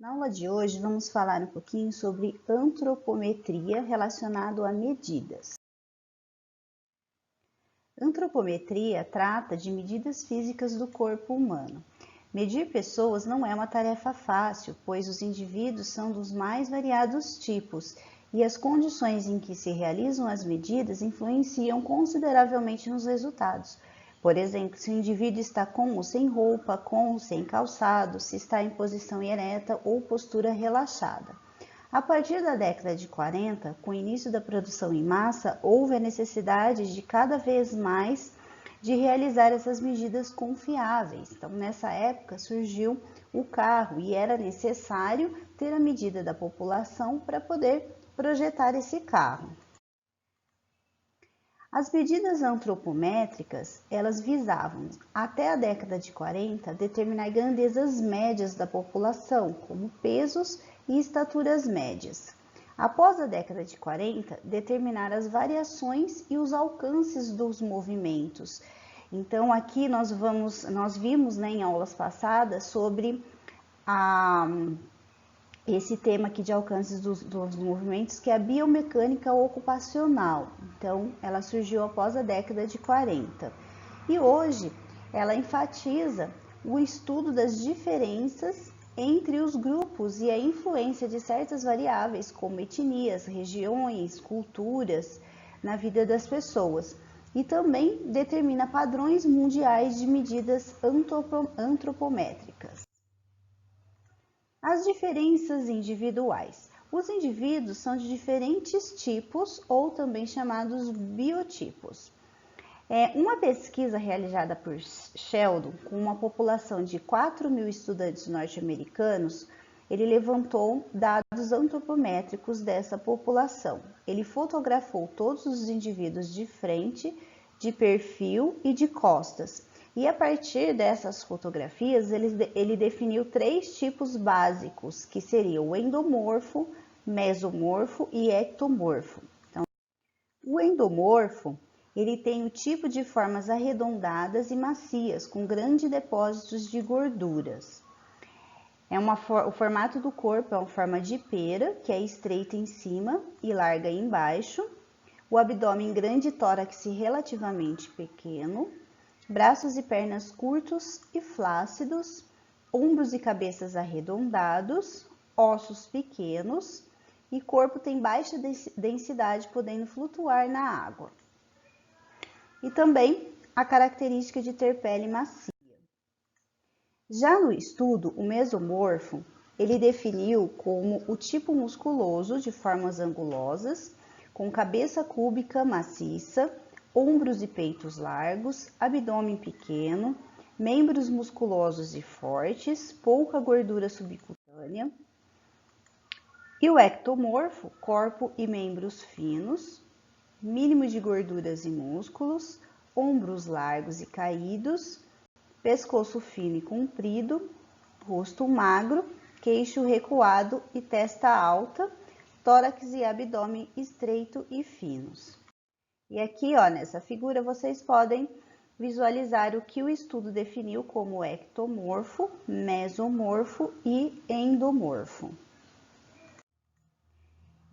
Na aula de hoje vamos falar um pouquinho sobre antropometria relacionado a medidas. Antropometria trata de medidas físicas do corpo humano. Medir pessoas não é uma tarefa fácil, pois os indivíduos são dos mais variados tipos e as condições em que se realizam as medidas influenciam consideravelmente nos resultados. Por exemplo, se o indivíduo está com ou sem roupa, com ou sem calçado, se está em posição ereta ou postura relaxada. A partir da década de 40, com o início da produção em massa, houve a necessidade de cada vez mais de realizar essas medidas confiáveis. Então, nessa época surgiu o carro e era necessário ter a medida da população para poder projetar esse carro. As medidas antropométricas, elas visavam, até a década de 40, determinar grandezas médias da população, como pesos e estaturas médias. Após a década de 40, determinar as variações e os alcances dos movimentos. Então, aqui nós vimos em aulas passadas sobre esse tema aqui de alcances dos movimentos, que é a biomecânica ocupacional. Então, ela surgiu após a década de 40. E hoje, ela enfatiza o estudo das diferenças entre os grupos e a influência de certas variáveis, como etnias, regiões, culturas, na vida das pessoas. E também determina padrões mundiais de medidas antropométricas. As diferenças individuais. Os indivíduos são de diferentes tipos ou também chamados biotipos. Uma pesquisa realizada por Sheldon com uma população de 4.000 estudantes norte-americanos, ele levantou dados antropométricos dessa população. Ele fotografou todos os indivíduos de frente, de perfil e de costas. E a partir dessas fotografias, ele definiu 3 tipos básicos, que seriam o endomorfo, mesomorfo e ectomorfo. Então, o endomorfo, ele tem o tipo de formas arredondadas e macias, com grandes depósitos de gorduras. O formato do corpo é uma forma de pera, que é estreita em cima e larga embaixo. O abdômen grande e tórax relativamente pequeno. Braços e pernas curtos e flácidos, ombros e cabeças arredondados, ossos pequenos e corpo tem baixa densidade, podendo flutuar na água. E também a característica de ter pele macia. Já no estudo, o mesomorfo, ele definiu como o tipo musculoso de formas angulosas, com cabeça cúbica maciça, ombros e peitos largos, abdômen pequeno, membros musculosos e fortes, pouca gordura subcutânea. E o ectomorfo, corpo e membros finos, mínimo de gorduras e músculos, ombros largos e caídos, pescoço fino e comprido, rosto magro, queixo recuado e testa alta, tórax e abdômen estreito e finos. E aqui, nessa figura, vocês podem visualizar o que o estudo definiu como ectomorfo, mesomorfo e endomorfo.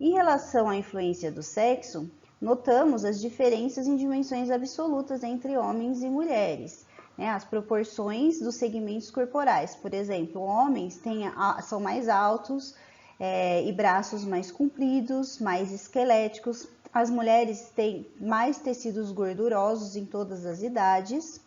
Em relação à influência do sexo, notamos as diferenças em dimensões absolutas entre homens e mulheres. As proporções dos segmentos corporais, por exemplo, homens são mais altos e braços mais compridos, mais esqueléticos. As mulheres têm mais tecidos gordurosos em todas as idades,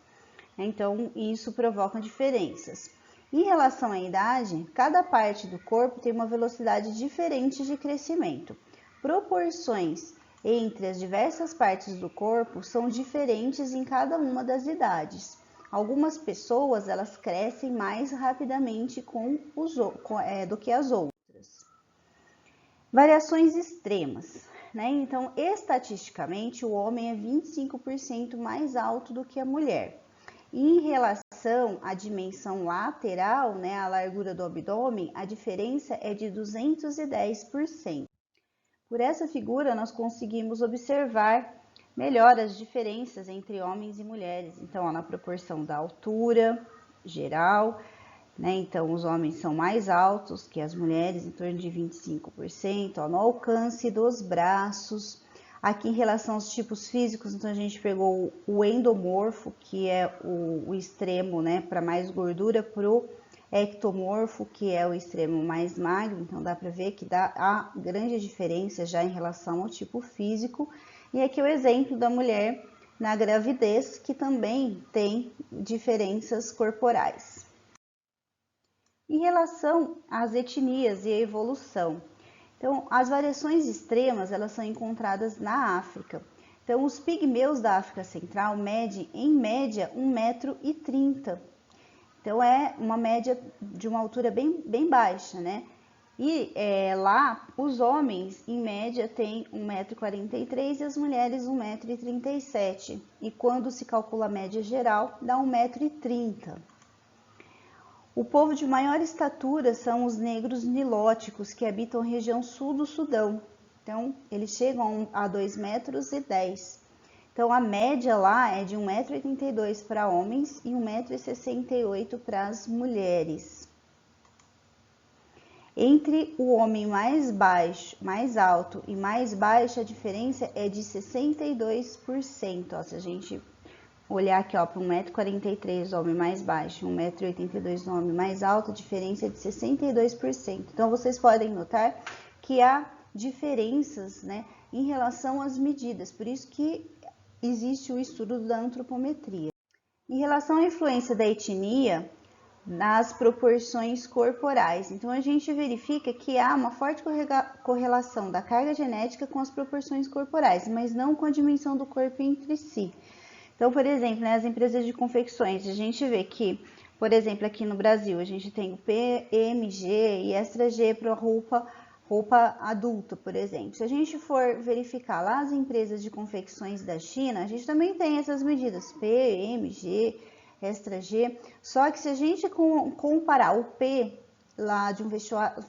então isso provoca diferenças. Em relação à idade, cada parte do corpo tem uma velocidade diferente de crescimento. Proporções entre as diversas partes do corpo são diferentes em cada uma das idades. Algumas pessoas, elas crescem mais rapidamente do que as outras. Variações extremas. Então, estatisticamente, o homem é 25% mais alto do que a mulher. E em relação à dimensão lateral, a largura do abdômen, a diferença é de 210%. Por essa figura, nós conseguimos observar melhor as diferenças entre homens e mulheres. Então, na proporção da altura geral, né? Então, os homens são mais altos que as mulheres, em torno de 25%, ó, no alcance dos braços. Aqui, em relação aos tipos físicos, então a gente pegou o endomorfo, que é o extremo, né, para mais gordura, para o ectomorfo, que é o extremo mais magro. Então, dá para ver que dá a grande diferença já em relação ao tipo físico. E aqui o exemplo da mulher na gravidez, que também tem diferenças corporais. Em relação às etnias e a evolução, então, as variações extremas, elas são encontradas na África. Então, os pigmeus da África Central medem, em média, 1,30 m. Então, é uma média de uma altura bem baixa, né? E lá, os homens, em média, têm 1,43 m e as mulheres 1,37 m. E quando se calcula a média geral, dá 1,30 m. O povo de maior estatura são os negros nilóticos, que habitam a região sul do Sudão. Então, eles chegam a 2,10 m. Então, a média lá é de 1,82 m para homens e 1,68 m para as mulheres. Entre o homem mais alto e mais baixo, a diferença é de 62%. Ó, se a gente olhar aqui, ó, para 1,43 m homem mais baixo, 1,82 m homem mais alto, a diferença é de 62%. Então, vocês podem notar que há diferenças, né, em relação às medidas, por isso que existe o estudo da antropometria. Em relação à influência da etnia nas proporções corporais, então a gente verifica que há uma forte correlação da carga genética com as proporções corporais, mas não com a dimensão do corpo entre si. Então, por exemplo, nas empresas de confecções, a gente vê que, por exemplo, aqui no Brasil, a gente tem o P, EMG e extra G para roupa adulta, por exemplo. Se a gente for verificar lá as empresas de confecções da China, a gente também tem essas medidas, P, EMG, extra G, só que se a gente comparar o P lá de um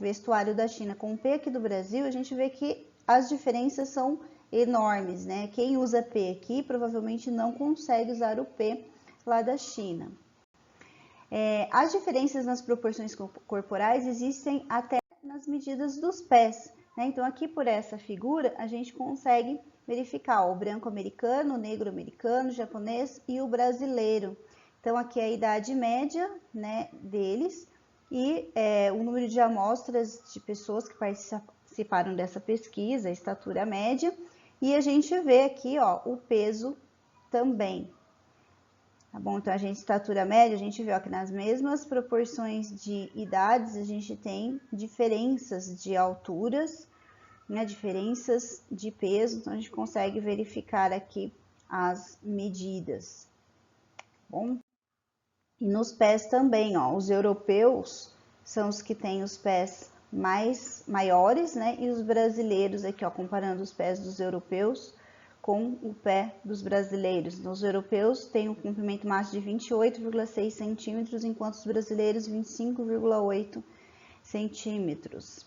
vestuário da China com o P aqui do Brasil, a gente vê que as diferenças são enormes, né? Quem usa P aqui provavelmente não consegue usar o P lá da China. As diferenças nas proporções corporais existem até nas medidas dos pés, né? Então, aqui por essa figura, a gente consegue verificar o branco americano, o negro americano, o japonês e o brasileiro. Então, aqui é a idade média, né, deles e o número de amostras de pessoas que participaram dessa pesquisa, a estatura média. E a gente vê aqui, ó, o peso também. Tá bom? Então, a estatura média, a gente vê ó, que nas mesmas proporções de idades, a gente tem diferenças de alturas, né, diferenças de peso. Então, a gente consegue verificar aqui as medidas. Tá bom? E nos pés também, ó, os europeus são os que têm os pés maiores, né? E os brasileiros aqui, ó, comparando os pés dos europeus com o pé dos brasileiros. Os europeus têm um comprimento máximo de 28,6 centímetros, enquanto os brasileiros 25,8 centímetros.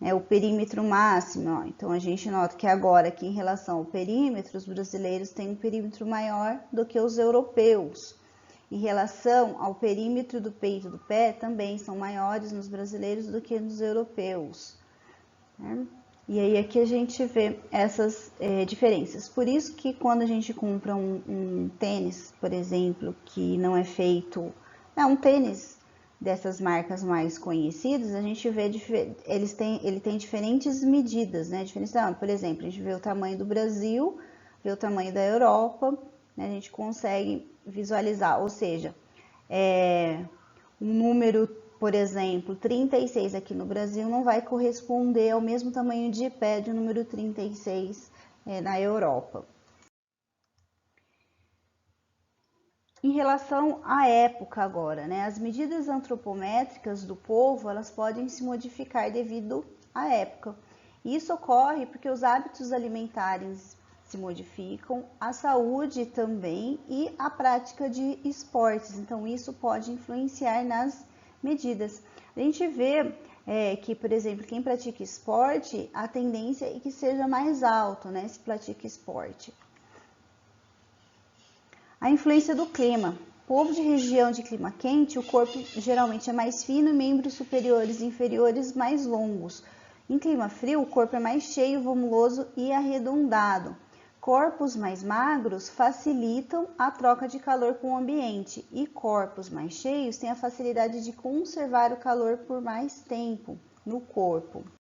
O perímetro máximo, ó, então a gente nota que agora aqui em relação ao perímetro, os brasileiros têm um perímetro maior do que os europeus. Em relação ao perímetro do peito e do pé, também são maiores nos brasileiros do que nos europeus, né? E aí aqui a gente vê essas diferenças. Por isso que quando a gente compra um tênis, por exemplo, que não é feito... um tênis dessas marcas mais conhecidas, a gente vê ele tem diferentes medidas, né? Por exemplo, a gente vê o tamanho do Brasil, vê o tamanho da Europa, né? A gente consegue visualizar, ou seja, um número, por exemplo, 36 aqui no Brasil não vai corresponder ao mesmo tamanho de pé de número 36 na Europa. Em relação à época agora, né? As medidas antropométricas do povo, elas podem se modificar devido à época. Isso ocorre porque os hábitos alimentares se modificam, a saúde também e a prática de esportes. Então, isso pode influenciar nas medidas. A gente vê que, por exemplo, quem pratica esporte, a tendência é que seja mais alto, né? Se pratica esporte. A influência do clima. Povo de região de clima quente, o corpo geralmente é mais fino e membros superiores e inferiores mais longos. Em clima frio, o corpo é mais cheio, volumoso e arredondado. Corpos mais magros facilitam a troca de calor com o ambiente e corpos mais cheios têm a facilidade de conservar o calor por mais tempo no corpo.